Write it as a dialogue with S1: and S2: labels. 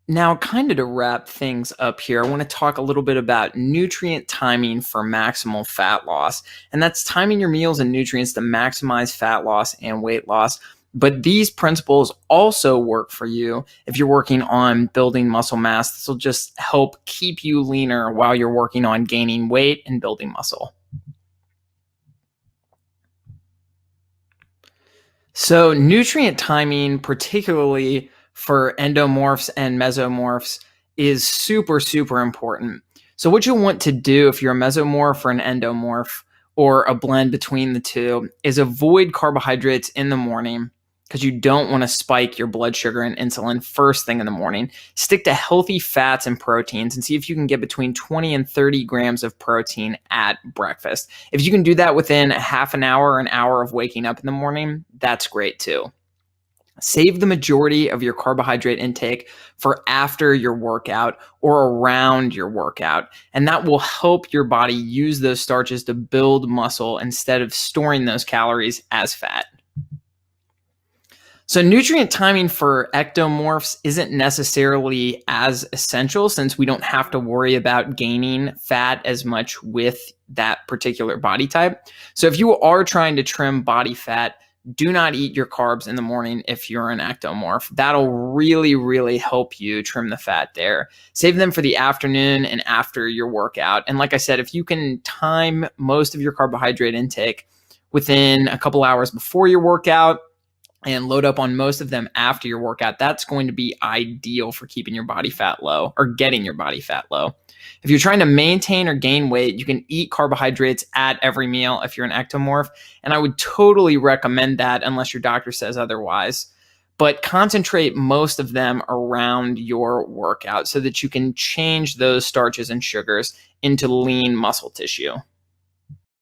S1: Now, kind of to wrap things up here, I want to talk a little bit about nutrient timing for maximal fat loss. And that's timing your meals and nutrients to maximize fat loss and weight loss. But these principles also work for you if you're working on building muscle mass. This will just help keep you leaner while you're working on gaining weight and building muscle. So, nutrient timing, particularly for endomorphs and mesomorphs, is super, super important. So, what you'll want to do if you're a mesomorph or an endomorph or a blend between the two is avoid carbohydrates in the morning because you don't want to spike your blood sugar and insulin first thing in the morning. Stick to healthy fats and proteins and see if you can get between 20 and 30 grams of protein at breakfast. If you can do that within a half an hour or an hour of waking up in the morning, that's great too. Save the majority of your carbohydrate intake for after your workout or around your workout. And that will help your body use those starches to build muscle instead of storing those calories as fat. So nutrient timing for ectomorphs isn't necessarily as essential since we don't have to worry about gaining fat as much with that particular body type. So if you are trying to trim body fat, do not eat your carbs in the morning if you're an ectomorph. That'll really, really help you trim the fat there. Save them for the afternoon and after your workout. And like I said, if you can time most of your carbohydrate intake within a couple hours before your workout, and load up on most of them after your workout, that's going to be ideal for keeping your body fat low or getting your body fat low. If you're trying to maintain or gain weight, you can eat carbohydrates at every meal if you're an ectomorph, and I would totally recommend that unless your doctor says otherwise. But concentrate most of them around your workout so that you can change those starches and sugars into lean muscle tissue.